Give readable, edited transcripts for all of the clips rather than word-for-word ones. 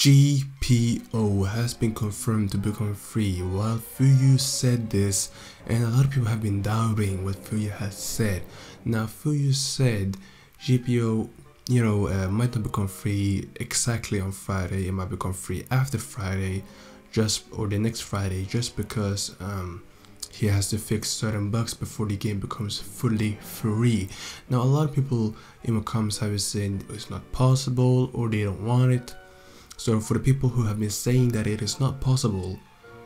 GPO has been confirmed to become free. While Fuyu said this, and a lot of people have been doubting what Fuyu has said. Now Fuyu said GPO, might not become free exactly on Friday. It might become free after Friday, or the next Friday, just because he has to fix certain bugs before the game becomes fully free. Now a lot of people in the comments have been saying it's not possible or they don't want it. So for the people who have been saying that it is not possible,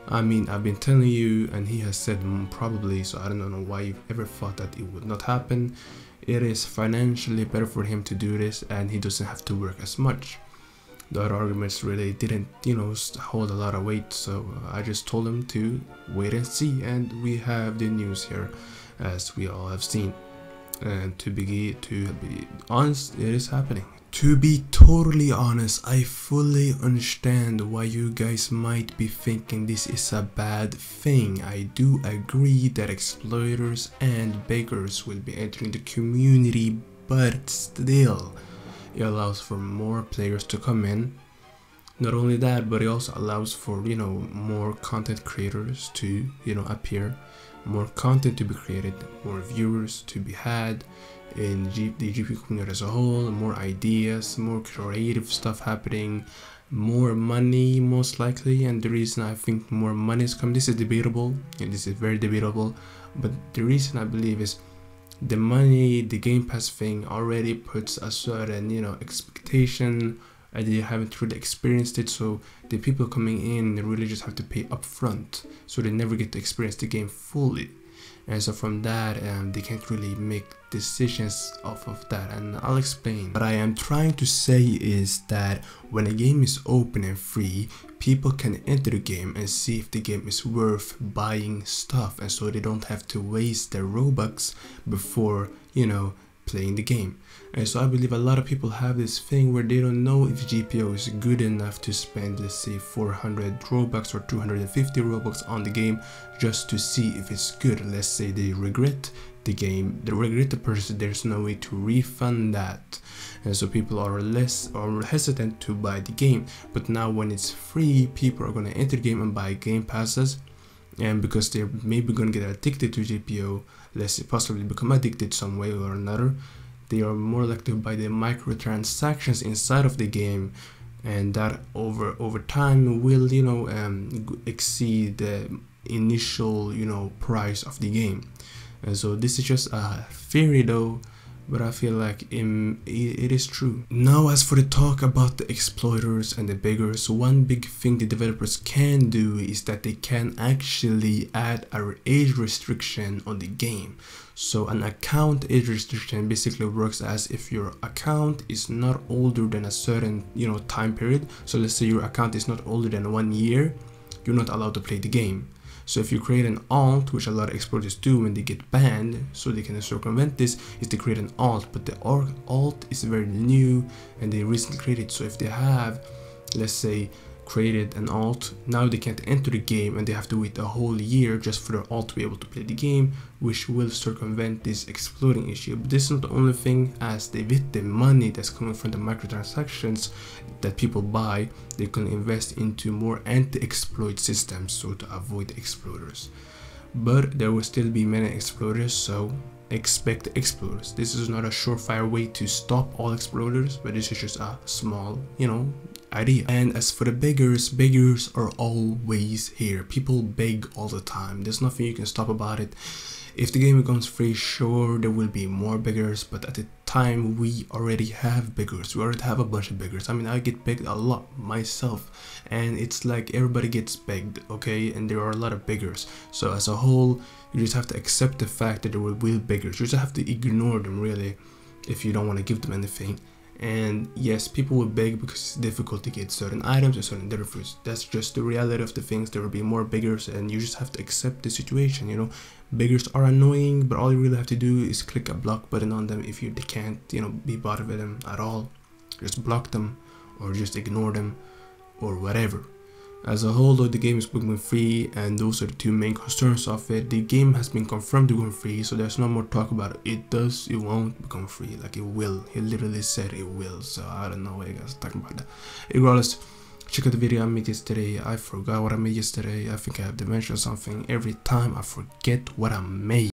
I mean, I've been telling you, and he has said probably, so I don't know why you ever thought that it would not happen. It is financially better for him to do this, and he doesn't have to work as much. The other arguments really didn't, hold a lot of weight, so I just told him to wait and see, and we have the news here, as we all have seen. And to be honest, it is happening. To be totally honest, I fully understand why you guys might be thinking this is a bad thing. I do agree that exploiters and beggars will be entering the community, but still, it allows for more players to come in. Not only that, but it also allows for, more content creators to, appear, more content to be created, more viewers to be had in the GPO community as a whole, more ideas, more creative stuff happening, more money most likely. And the reason I think more money is coming, this is debatable, and this is very debatable, but the reason I believe is the money, the Game Pass thing already puts a certain, expectation, and they haven't really experienced it, so the people coming in, they really just have to pay upfront, so they never get to experience the game fully. And so from that, they can't really make decisions off of that, and I'll explain. What I am trying to say is that when a game is open and free, people can enter the game and see if the game is worth buying stuff, and so they don't have to waste their Robux before, playing the game. And so I believe a lot of people have this thing where they don't know if GPO is good enough to spend, let's say, 400 Robux or 250 Robux on the game just to see if it's good. Let's say they regret the game, they regret the purchase, there's no way to refund that. And so people are less hesitant to buy the game. But now when it's free, people are going to enter the game and buy game passes. And because they're maybe going to get addicted to GPO, let's say possibly become addicted some way or another, they are more likely to buy the microtransactions inside of the game, and that over time will exceed the initial price of the game. And so this is just a theory though, but I feel like it is true. Now, as for the talk about the exploiters and the beggars, one big thing the developers can do is that they can actually add an age restriction on the game. So an account age restriction basically works as if your account is not older than a certain time period. So let's say your account is not older than 1 year, you're not allowed to play the game. So if you create an alt, which a lot of exploiters do when they get banned, so they can circumvent this, is to create an alt. But the alt is very new and they recently created. So if they have, let's say, created an alt, now they can't enter the game and they have to wait a whole year just for their alt to be able to play the game, which will circumvent this exploiting issue. But this is not the only thing, as with the money that's coming from the microtransactions that people buy, they can invest into more anti-exploit systems, so to avoid exploiters. But there will still be many exploiters, so expect exploiters. This is not a surefire way to stop all exploiters, but this is just a small, idea. And as for the beggars are always here. People beg all the time. There's nothing you can stop about it. If the game becomes free, sure, there will be more beggars, but at the time we already have beggars. We already have a bunch of beggars. I mean, I get begged a lot myself, and it's like everybody gets begged, okay? And there are a lot of beggars. So as a whole, you just have to accept the fact that there will be beggars. You just have to ignore them, really, if you don't want to give them anything. And yes, people will beg because it's difficult to get certain items or certain delivery fruits. That's just the reality of the things. There will be more beggars, and you just have to accept the situation. Beggars are annoying, but all you really have to do is click a block button on them. If they can't be bothered with them at all, just block them or just ignore them or whatever. As a whole though, the game is becoming free, and those are the two main concerns of it. The game has been confirmed to become free, so there's no more talk about it. It won't become free, like it will. He literally said it will, so I don't know what you guys are talking about that. Regardless, check out the video I made yesterday. I forgot what I made yesterday. I think I have dementia or something. Every time I forget what I made.